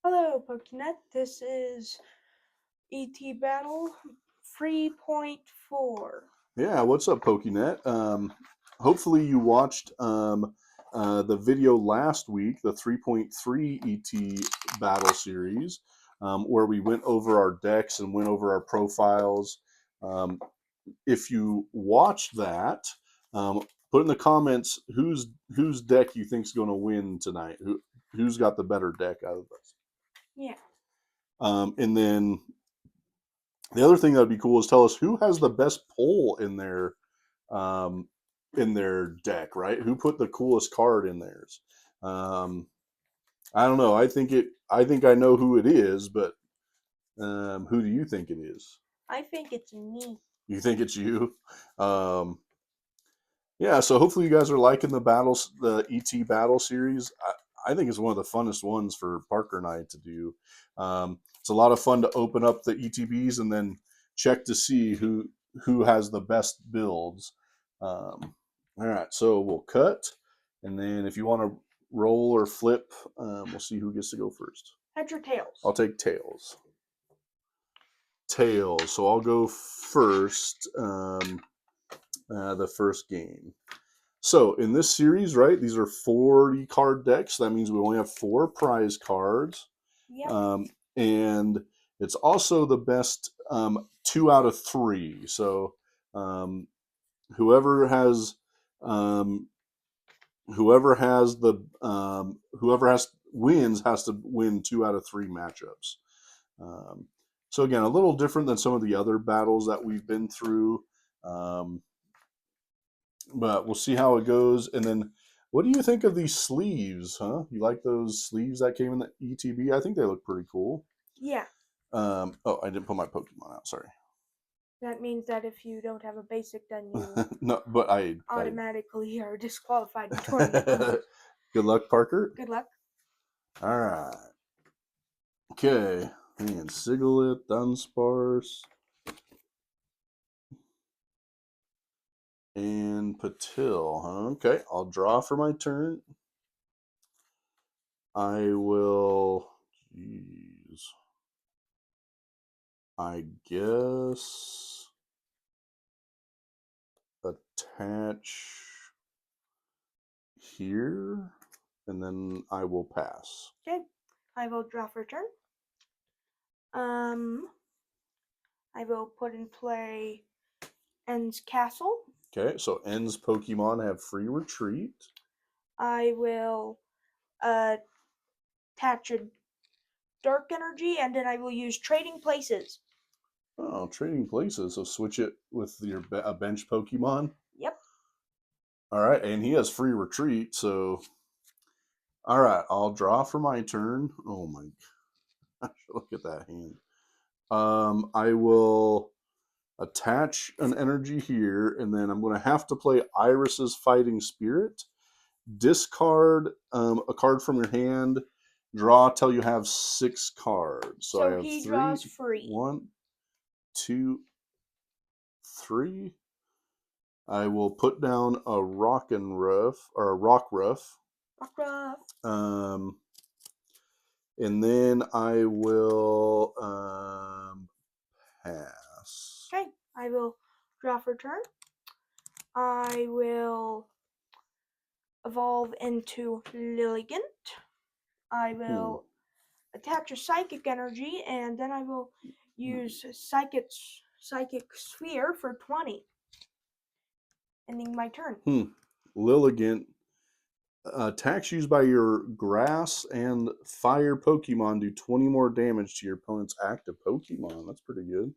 Hello, Pokenet. This is ETB-attle 3.4. Yeah, what's up, PokeNet? Hopefully you watched the video last week, the 3.3 ET-battle Series, where we went over our decks and went over our profiles. Um, if you watched that, put in the comments whose deck you think's going to win tonight. Who's got the better deck out of us? Yeah. And then the other thing that would be cool is tell us who has the best pull um, in their deck, right? Who put the coolest card in theirs? Um, I don't know. I think I know who it is, but who do you think it is? I think it's me. You think it's you? Um, yeah. So hopefully you guys are liking the ET-battle series. I think it's one of the funnest ones for Parker and I to do. It's a lot of fun to open up the ETBs and then check to see who has the best builds. All right, so we'll cut, and then if you want to roll or flip, we'll see who gets to go first. Heads or tails? I'll take tails. Tails. So I'll go first. The first game. So in this series, right, these are 40 card decks. That means we only have 4 prize cards. Yep. And it's also the best 2 out of 3. So whoever has wins has to win 2 out of 3 matchups. So again, a little different than some of the other battles that we've been through. But we'll see how it goes. And then, what do you think of these sleeves? Huh? You like those sleeves that came in the ETB? I think they look pretty cool. Yeah. Oh, I didn't put my Pokemon out. Sorry. That means that if you don't have a basic, then you No, but I automatically are disqualified in tournament. Good luck, Parker. Good luck. All right. Okay. And Sigilyph, Dunsparce, and Patil. Huh? Okay, I'll draw for my turn. I will. Jeez. I guess attach here, and then I will pass. Okay. I will draw for turn. I will put in play End's Castle. Okay, so N's Pokemon have free retreat. I will attach a Dark Energy, and then I will use Trading Places. Oh, trading places. So switch it with a bench Pokemon. Yep. All right, and he has free retreat. So, all right, I'll draw for my turn. Oh my gosh, look at that hand. I will attach an energy here, and then I'm going to have to play Iris's Fighting Spirit. Discard a card from your hand. Draw till you have 6 cards. So I have he 3. draws free. 1, 2, 3. I will put down a Rock Ruff. And then I will pass. Okay, I will draw for turn. I will evolve into Lilligant. I will attach a Psychic Energy, and then I will use Psychic Sphere for 20. Ending my turn. Lilligant. Attacks used by your grass and fire Pokemon do 20 more damage to your opponent's active Pokemon. That's pretty good.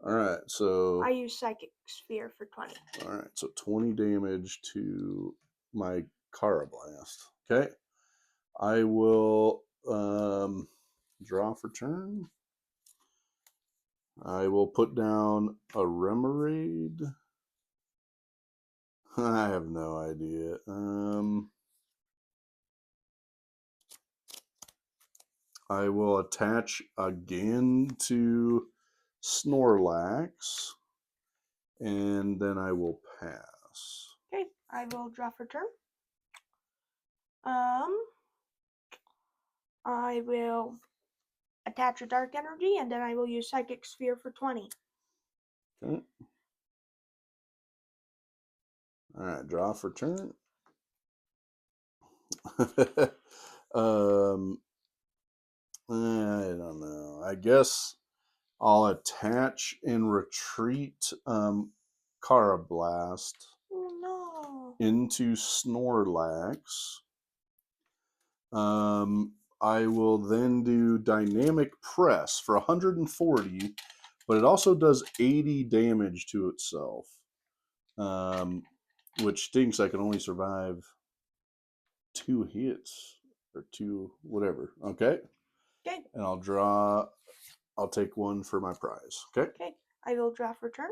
All right, so I use Psychic Sphere for 20. All right, so 20 damage to my Carablast. Okay, I will draw for turn. I will put down a Remoraid. I have no idea. I will attach again to Snorlax, and then I will pass. Okay, I will draw for turn. I will attach a dark energy, and then I will use Psychic Sphere for 20. Okay. All right, draw for turn. I don't know. I guess I'll attach and retreat Carablast Oh no. into Snorlax. I will then do Dynamic Press for 140, but it also does 80 damage to itself, which stinks. I can only survive 2 hits or 2 whatever. Okay. Okay. And I'll take one for my prize. Okay. Okay. I will draw for turn.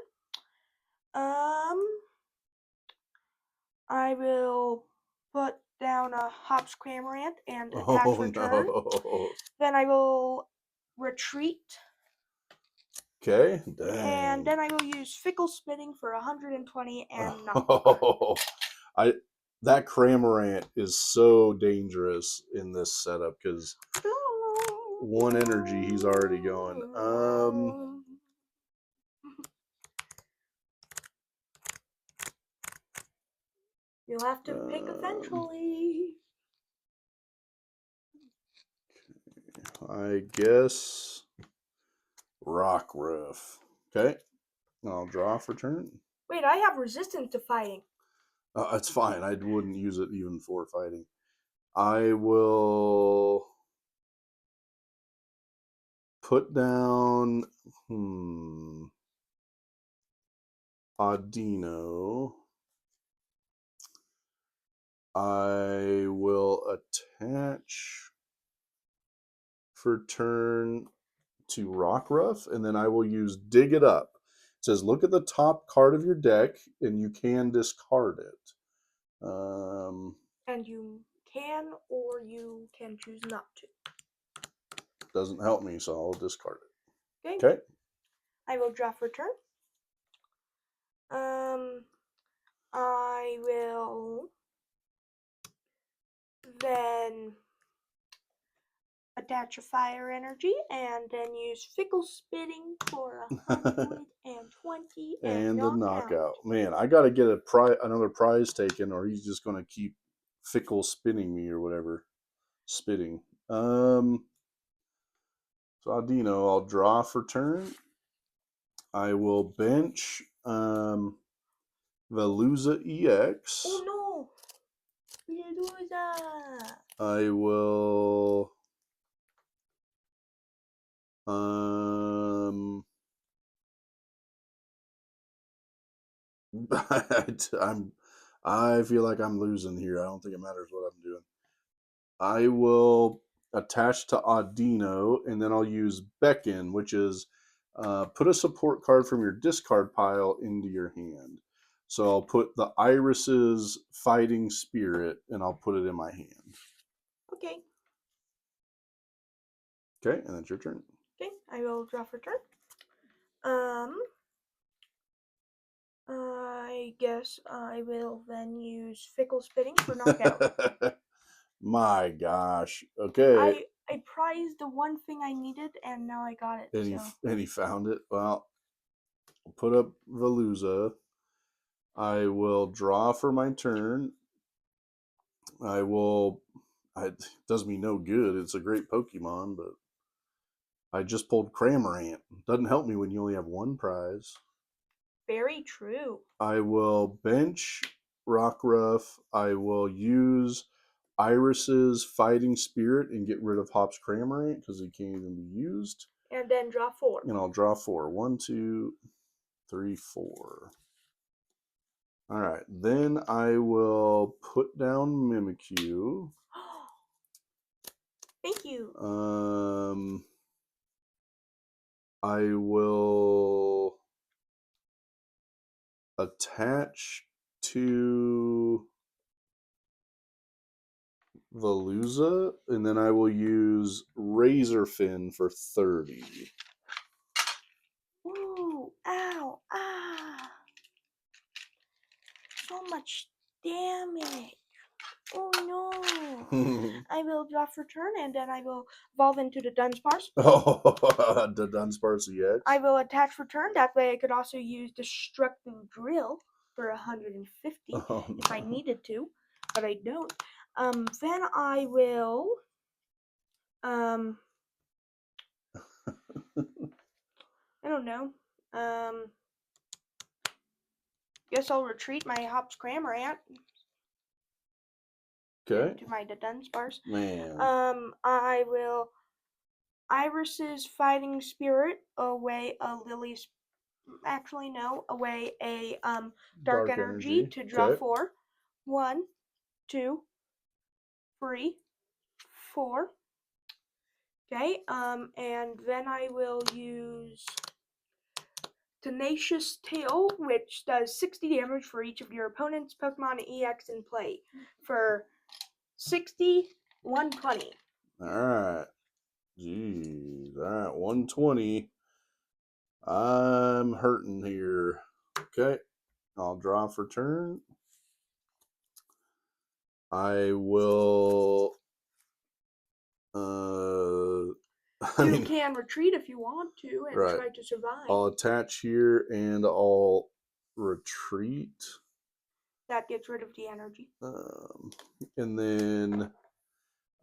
I will put down a Hops Cramorant and attach for turn. No. Then I will retreat. Okay. Dang. And then I will use Fickle Spinning for 120 and knock out. That Cramorant is so dangerous in this setup because 1 energy he's already going. You'll have to pick eventually. I guess Rockruff. Okay. I'll draw for turn. Wait, I have resistance to fighting. It's fine. I wouldn't use it even for fighting. I will put down Audino. I will attach for turn to Rockruff, and then I will use Dig It Up. It says, look at the top card of your deck, and you can discard it. And you can, or you can choose not to. Doesn't help me, so I'll discard it. Okay. Okay. I will draw for turn. I will then attach a fire energy and then use Fickle Spitting for 120 and a knockout. out. Man, I got to get another prize taken, or he's just going to keep fickle spinning me or whatever. Spitting. So Audino, I'll draw for turn. I will bench Veluza EX. Oh no! Veluza! I will I feel like I'm losing here. I don't think it matters what I'm doing. I will attach to Audino, and then I'll use Beckon, which is put a support card from your discard pile into your hand. So I'll put the Iris's Fighting Spirit, and I'll put it in my hand. Okay. Okay, and that's your turn. Okay, I will draw for turn. I guess I will then use Fickle Spitting for knockout. My gosh. Okay. I prized the one thing I needed, and now I got it. And he found it. Well, I'll put up Veluza. I will draw for my turn. It does me no good. It's a great Pokemon, but I just pulled Cramorant. Doesn't help me when you only have 1 prize. Very true. I will bench Rockruff. I will use Iris's Fighting Spirit and get rid of Hop's Cramorant because he can't even be used. And then draw 4. And I'll draw 4. 1, 2, 3, 4. All right. Then I will put down Mimikyu. Thank you. I will attach to Veluza, and then I will use Razor Fin for 30. Ooh, ow, ah. So much damage. Oh no! I will draw for turn, and then I will evolve into the Dunsparce. Oh, the Dunsparce EX. I will attach for turn. That way, I could also use Destructive Drill for 150 if I needed to, but I don't. Then I will. I don't know. Guess I'll retreat my Hops Cramorant. Okay. To my Dunsparce. Man. I will Iris's Fighting Spirit away a Lily's. Actually, no, away a Dark Energy to draw Okay. 4. 1, 2, 3, 4. Okay. And then I will use Tenacious Tail, which does 60 damage for each of your opponent's Pokemon EX in play for 60, 120. Alright. Jeez. Alright, 120. I'm hurting here. Okay. I'll draw for turn. I will You can retreat if you want to and try to survive. I'll attach here and I'll retreat. That gets rid of the energy. And then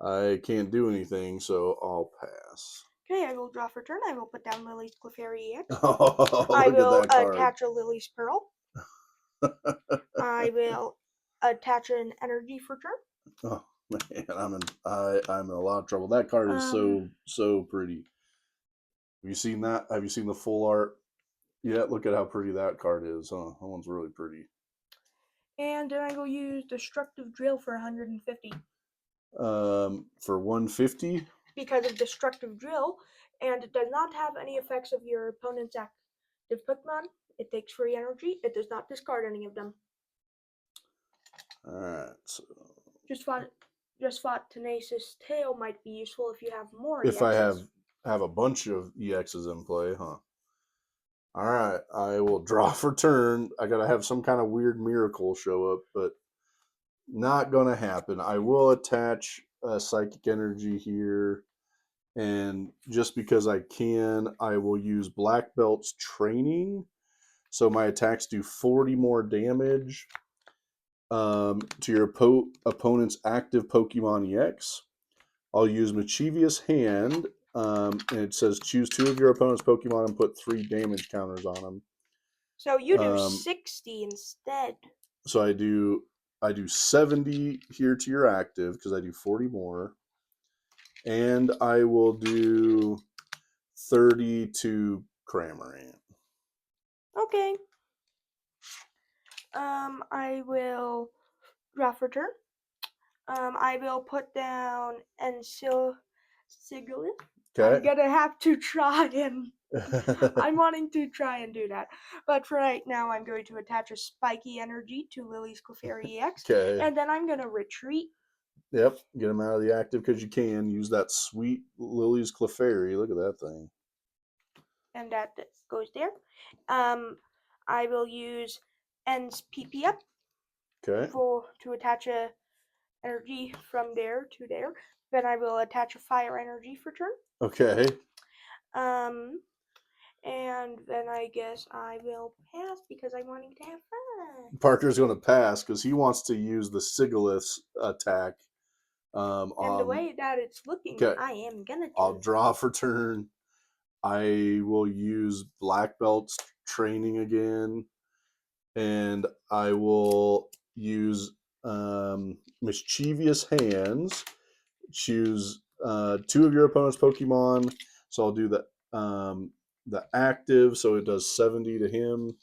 I can't do anything, so I'll pass. Okay, I will draw for turn. I will put down Lily's Clefairy EX. Oh, I will look at that card. attach a Lily's Pearl. I will attach an energy for turn. Oh man, I'm in a lot of trouble. That card is so pretty. Have you seen that? Have you seen the full art yet? Look at how pretty that card is, huh? That one's really pretty. And then I will use Destructive Drill for 150. For 150? Because of Destructive Drill, and it does not have any effects of your opponent's active Pokemon. It takes free energy. It does not discard any of them. Alright, so just thought Tenacious Tail might be useful if you have more if EXs. I have a bunch of EXs in play, huh? Alright, I will draw for turn. I gotta have some kind of weird miracle show up, but not gonna happen. I will attach a Psychic Energy here, and just because I can, I will use Black Belt's Training, so my attacks do 40 more damage to your opponent's active Pokemon EX. I'll use Mischievous Hand, and it says choose 2 of your opponent's Pokemon and put 3 damage counters on them. So you do 60 instead. So I do 70 here to your active because I do 40 more, and I will do 30 to Cramorant. Okay. I will draw for turn. I will put down Sigilith. Okay. I'm gonna have to try and I'm wanting to try and do that. But for right now, I'm going to attach a Spiky Energy to Lily's Clefairy EX. Okay. And then I'm gonna retreat. Yep, get them out of the active because you can. Use that sweet Lily's Clefairy. Look at that thing. And that goes there. I will use N's PP up. Okay. To attach a energy from there to there. Then I will attach a Fire Energy for turn. Okay. And then I guess I will pass because I'm wanting to have fun. Parker's going to pass because he wants to use the Sigilith's attack. And the way that it's looking, okay, I am gonna. I'll draw for turn. I will use Black Belt's Training again, and I will use Mischievous Hands. Choose 2 of your opponent's Pokemon. So I'll do the active, so it does 70 to him,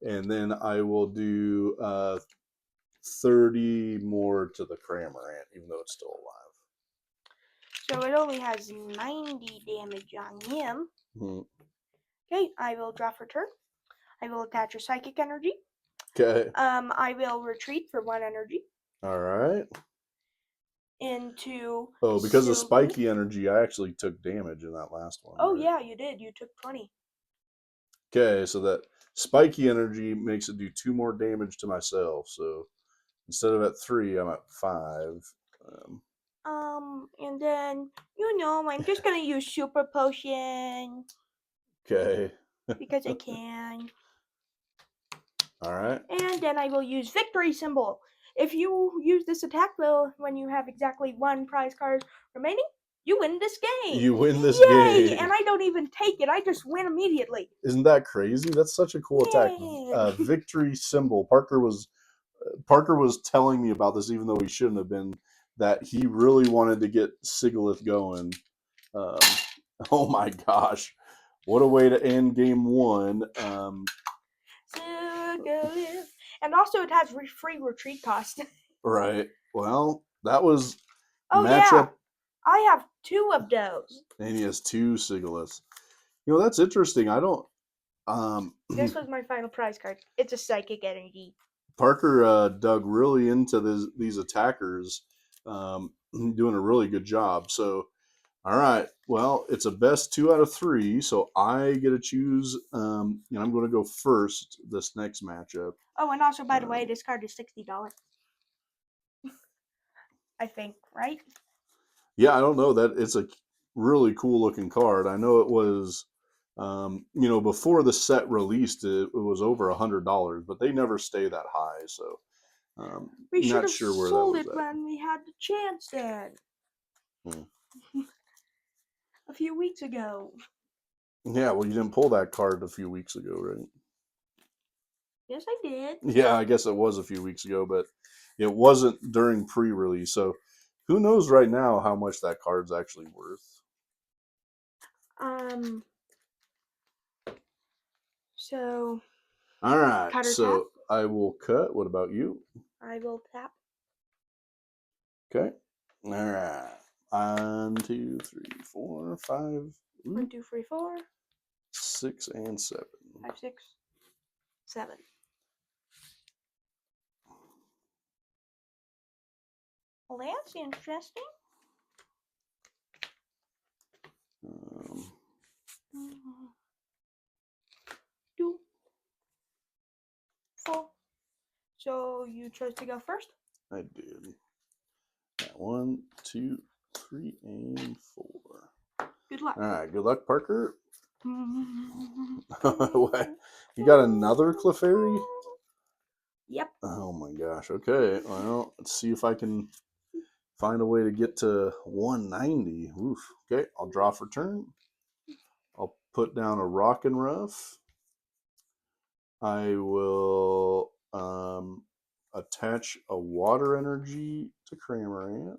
and then I will do 30 more to the Cramorant, even though it's still alive. So it only has 90 damage on him. Mm-hmm. Okay, I will draw for turn. I will attach a Psychic Energy. Okay. I will retreat for 1 energy. All right. Into because of Spiky Energy, I actually took damage in that last one. Oh, right? Yeah, you did. You took 20. Okay, so that Spiky Energy makes it do 2 more damage to myself. So Instead of at 3, I'm at 5. And then I'm just gonna use super potion Okay. because I can. All right. And then I will use victory symbol. If you use this attack will when you have exactly 1 prize card remaining, you win this game. You win this Yay! game. And I don't even take it. I just win immediately. Isn't that crazy? That's such a cool attack. Yay! Victory symbol. Parker was telling me about this, even though he shouldn't have been. That he really wanted to get Sigalith going. Oh my gosh, what a way to end game 1. And also it has free retreat cost. Right. Well, that was Oh matchup. yeah, I have 2 of those. And he has 2 Sigaliths. That's interesting. I don't. This was my final prize card. It's a psychic energy. Parker dug really into these attackers, doing a really good job. So, all right. Well, it's a best 2 out of 3, so I get to choose, and I'm going to go first this next matchup. Oh, and also, by the way, this card is $60. I think, right? Yeah, I don't know. That it's a really cool looking card. I know it was, before the set released, it was over $100, but they never stay that high. So, we should not have sure where sold that it was at. when we had the chance then. A few weeks ago. Yeah, well, you didn't pull that card a few weeks ago, right? Yes, I did. Yeah, I guess it was a few weeks ago, but it wasn't during pre-release. So, who knows right now how much that card's actually worth? So. All right. Cut or So tap? I will cut. What about you? I will tap. Okay. All right. 1, 2, 3, 4, 5. 1, 2, 3, 4. 6 and 7. 5, 6, 7. Well, that's interesting. 2, 4. So you chose to go first? I did. 1, 2, 3, and 4. Good luck. All right. Good luck, Parker. What? You got another Clefairy? Yep. Oh my gosh. Okay. Well, let's see if I can find a way to get to 190. Oof. Okay. I'll draw for turn. I'll put down a Rock and Rough. I will attach a Water Energy to Cramorant.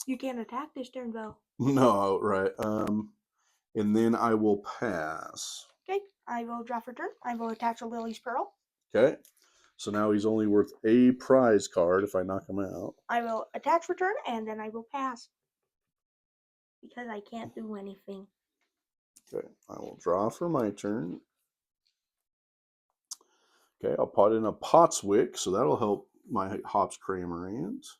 You can't attack this turn, though. No, right. And then I will pass. Okay, I will draw for turn. I will attach a Lily's Pearl. Okay. So now he's only worth a prize card if I knock him out. I will attach for turn, and then I will pass. Because I can't do anything. Okay, I will draw for my turn. Okay, I'll put in a Potswick, so that'll help my Hops Cramorant.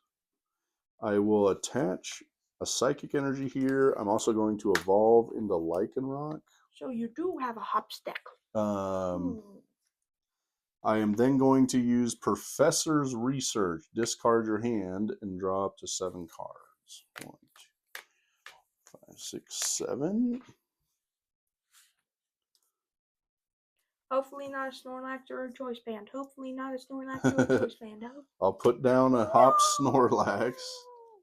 I will attach a Psychic Energy here. I'm also going to evolve into Lycanroc. So you do have a hop stack. I am then going to use Professor's Research. Discard your hand and draw up to 7 cards. 1, 2, 5, 6, 7. Hopefully not a Snorlax or a Choice Band. Hopefully not a Snorlax or a Choice Band. I'll put down a Hop Snorlax.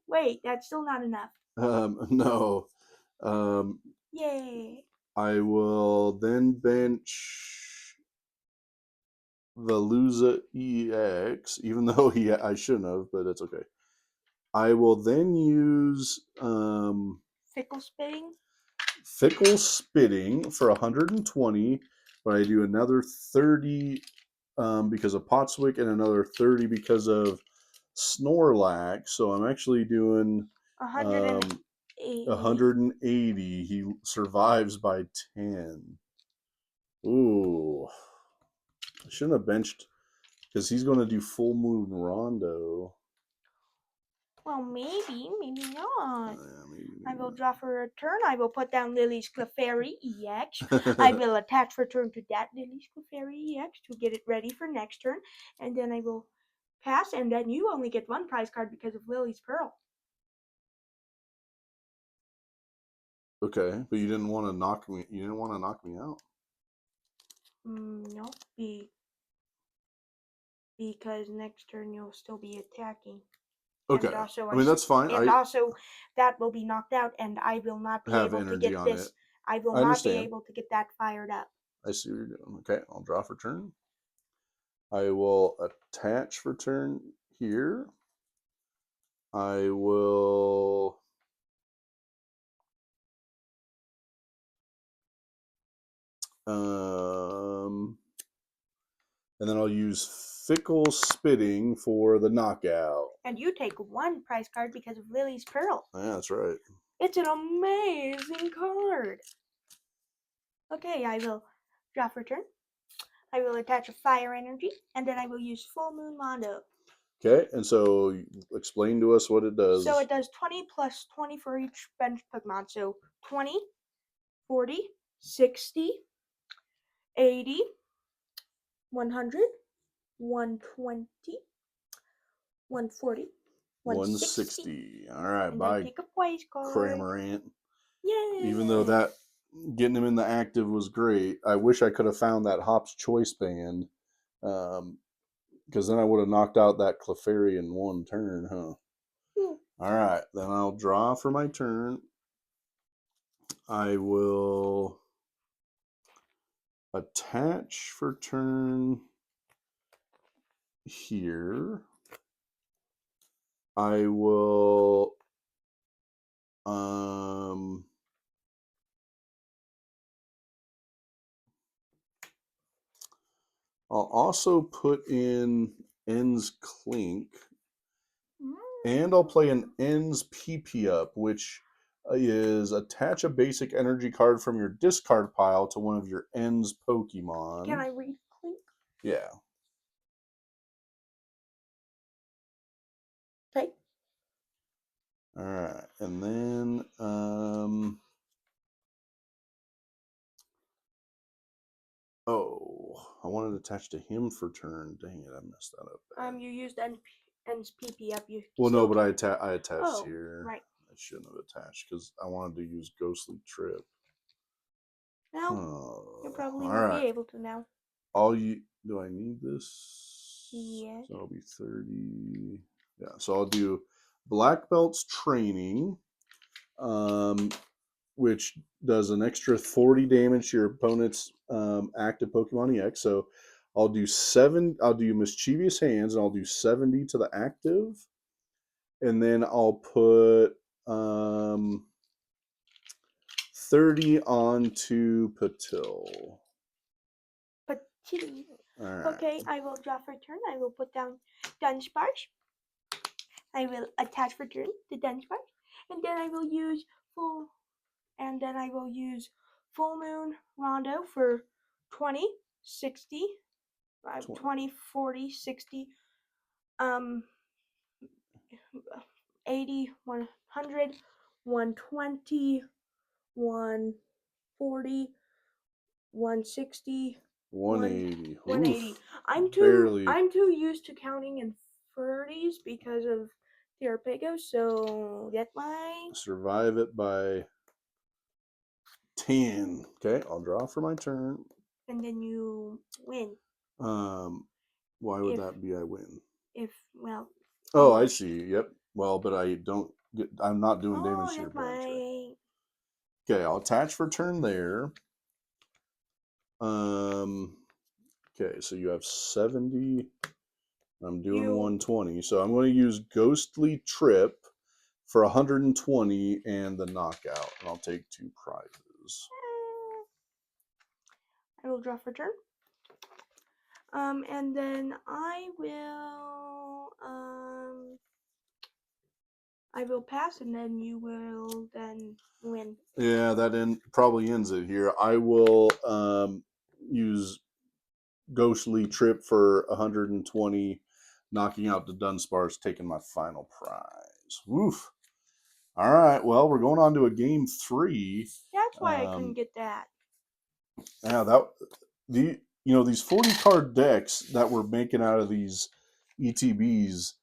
Wait, that's still not enough. No. Yay. I will then bench Veluza EX, even though I shouldn't have, but it's okay. I will then use Fickle Spitting. Fickle Spitting for 120, but I do another 30 because of Potswick and another 30 because of Snorlax. So I'm actually doing 180. He survives by 10. Ooh. I shouldn't have benched because he's going to do Full Moon Rondo. Well, maybe not. Maybe I will not. draw for a turn. I will put down Lily's Clefairy EX. I will attach for turn to that Lily's Clefairy EX to get it ready for next turn. And then I will pass, and then you only get one prize card because of Lily's Pearl. Okay, but you didn't want to knock me. You didn't want to knock me out. No, because next turn you'll still be attacking. Okay, And also I mean that's fine. And also that will be knocked out, and I will not be have able to energy get on this. it. I will I not be understand. able to get that fired up. I see what you're doing. Okay, I'll draw for turn. I will attach for turn here. I will and then I'll use Fickle Spitting for the knockout. And you take one prize card because of Lily's Pearl. Yeah, that's right. It's an amazing card. Okay, I will draw for turn. I will attach a fire energy, and then I will use Full Moon Mondo. Okay, and so explain to us what it does. So it does 20 plus 20 for each bench Pokemon. So 20, 40, 60, 80, 100, 120, 140, 160. All right, And bye. I take a prize card. Cramorant. Yay! Even though that getting him in the active was great, I wish I could have found that Hop's Choice band, because then I would have knocked out that Clefairy in one turn, huh? All right, then I'll draw for my turn. I will attach for turn here. I will I'll also put in Ends Clink, and I'll play an Ends PP up, which is attach a basic energy card from your discard pile to one of your Ends Pokemon. Can I read Clink? Yeah. Okay. All right, and then oh, I wanted to attach to him for turn. Dang it, I messed that up. You used N's PP up. You Well, no, but I I attached here. Right. I shouldn't have attached because I wanted to use Ghostly Trip. Now you probably all won't right. be able to now. Do I need this? Yes. So it'll be 30. Yeah, so I'll do Black Belt's Training, which does an extra 40 damage to your opponent's active Pokemon EX. So I'll do Mischievous Hands, and I'll do 70 to the active. And then I'll put 30 onto Patil. Patil. Right. Okay, I will draw for turn. I will put down Dunsparce. I will attach for turn the Dunsparce, and then I will use Full Moon Rondo for 20, 60, 20, 40, 60, 80, 100, 120, 140, 160, 180. 180. Oof, I'm too used to counting in 30s because of Terrapago, so get my survive it by 10. Okay, I'll draw for my turn. And then you win. Why would that be I win? Oh, I see. Yep. Well, but I'm not doing damage to your branch. Okay, I'll attach for turn there. Okay, so you have 70. I'm doing 120. So I'm going to use Ghostly Trip for 120 and the knockout. And I'll take 2 prizes. I will draw for turn. And then I will pass, and then you will then win. Yeah, that probably ends it here. I will use Ghostly Trip for 120, knocking out the Dunsparce, taking my final prize. Woof. All right, well, we're going on to a game 3. That's why I couldn't get that. Yeah, these 40 card decks that we're making out of these ETBs,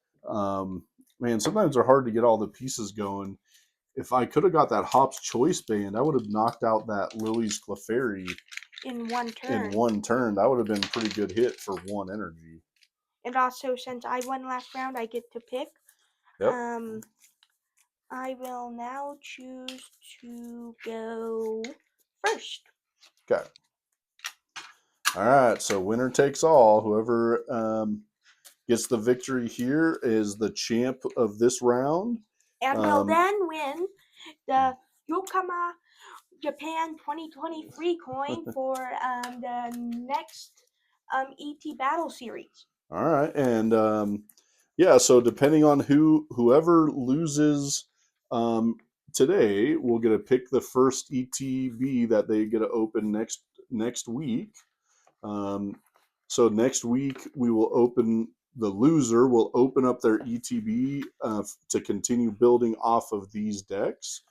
man, sometimes they're hard to get all the pieces going. If I could have got that Hops Choice Band, I would have knocked out that Lily's Clefairy in one turn. That would have been a pretty good hit for 1 energy. And also, since I won last round, I get to pick. Yep. I will now choose to go first. Okay. All right. So winner takes all. Whoever gets the victory here is the champ of this round. And will then win the Yokohama Japan 2023 coin for the next ET-battle Series. All right. And yeah, so depending on whoever loses today will get to pick the first ETB that they get to open next week. So next week we will open, the loser will open up their ETB to continue building off of these decks,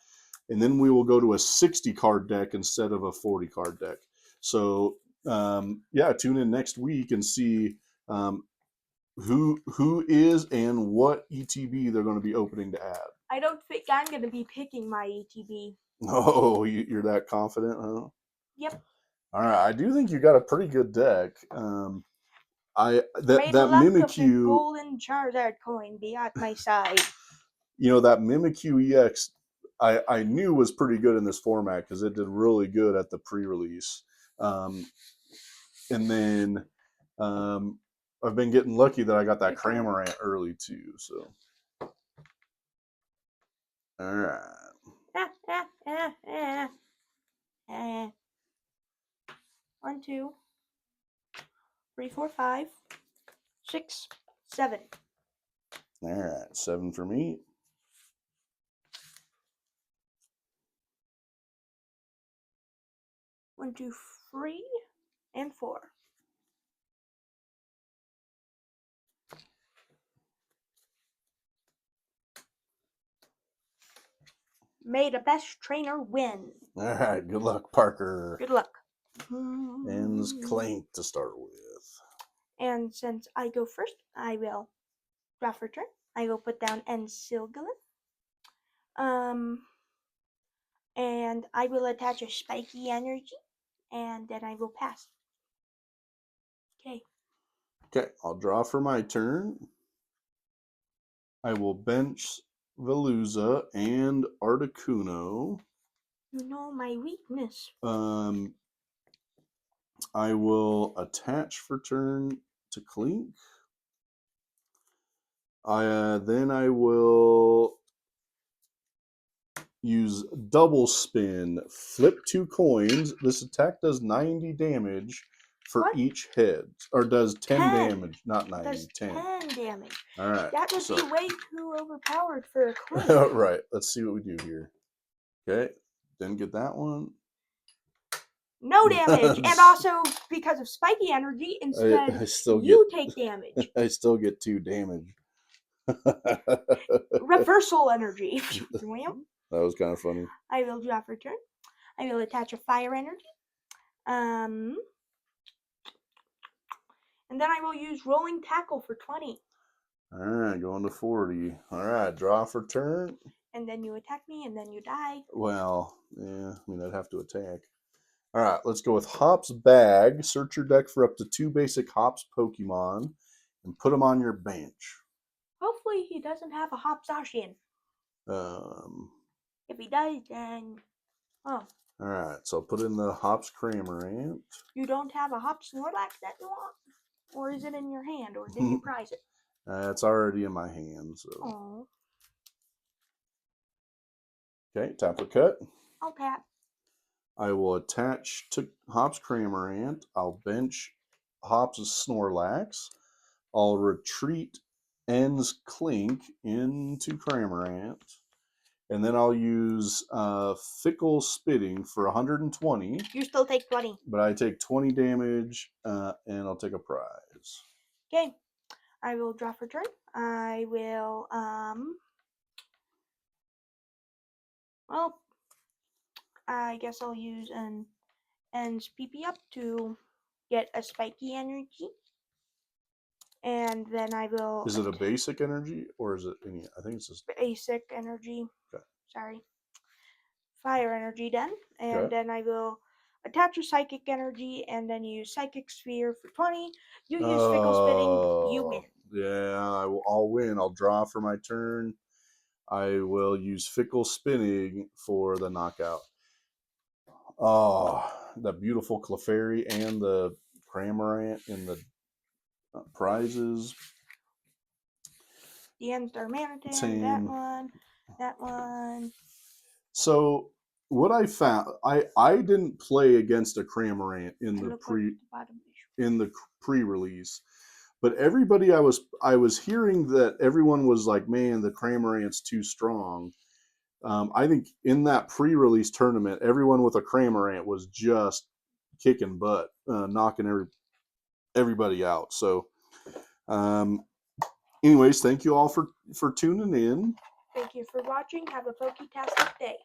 and then we will go to a 60 card deck instead of a 40 card deck. So yeah, tune in next week and see who is and what ETB they're going to be opening to add. I don't think I'm going to be picking my ETB. Oh, you're that confident, huh? Yep. All right, I do think you got a pretty good deck. That Luck Mimikyu, of a golden Charizard coin be at my side. You know, that Mimikyu EX, I knew was pretty good in this format because it did really good at the pre-release. And then I've been getting lucky that I got that Cramorant early too. So, all right. 1, 2, 3, 4, 5, 6, 7. All right, 7 for me. 1, 2, 3, and 4. May the best trainer win. All right, good luck, Parker. Good luck. Ends Clank to start with. And since I go first, I will draw for turn. I will put down Ensilgalith. And I will attach a spiky energy, and then I will pass. Okay. Okay, I'll draw for my turn. I will bench Veluza and Articuno. You know my weakness. I will attach for turn to Clink. Then I will use double spin, flip 2 coins. This attack does 90 damage for each head, or does 10 damage, not 90, does 10 damage. All right. That would be way too overpowered for a Clink. Right. Let's see what we do here. Okay. Didn't get that one. No damage. And also, because of spiky energy, instead you take damage. I still get 2 damage. Reversal energy. That was kind of funny. I will draw for turn. I will attach a fire energy. And then I will use rolling tackle for 20. All right, going to 40. All right, draw for turn. And then you attack me, and then you die. Well, yeah, I mean, I'd have to attack. All right, let's go with Hops Bag. Search your deck for up to 2 basic Hops Pokemon and put them on your bench. Hopefully he doesn't have a Hop Zacian. If he does, then... Oh. All right, so I'll put in the Hops Cramorant. You don't have a Hop Snorlax that you want? Or is it in your hand, or did you prize it? It's already in my hand, so... Oh. Okay, tap a cut. I'll tap. I will attach to Hops Cramorant. I'll bench Hops' Snorlax. I'll retreat Ends Clink into Cramorant. And then I'll use Fickle Spitting for 120. You still take 20. But I take 20 damage, and I'll take a prize. Okay. I will draw for turn. I will, well, I guess I'll use an Ends PP up to get a spiky energy. and then I will. Is it a basic energy or is it any? I think it's just basic energy. Okay. Sorry. Fire energy then, and Okay. then I will attach a psychic energy, and then use psychic sphere for 20. You use fickle spinning, you win. Yeah, I'll win. I'll draw for my turn. I will use fickle spinning for the knockout. Oh, the beautiful Clefairy and the Cramorant in the prizes. The Enter Manitan, Same. that one. So what I found, I didn't play against a Cramorant in And the look what the bottom pre-release, but everybody I was hearing that everyone was like, man, the Cramorant's too strong. I think in that pre-release tournament, everyone with a Cramorant was just kicking butt, knocking everybody out. So, anyways, thank you all for tuning in. Thank you for watching. Have a Poketastic day.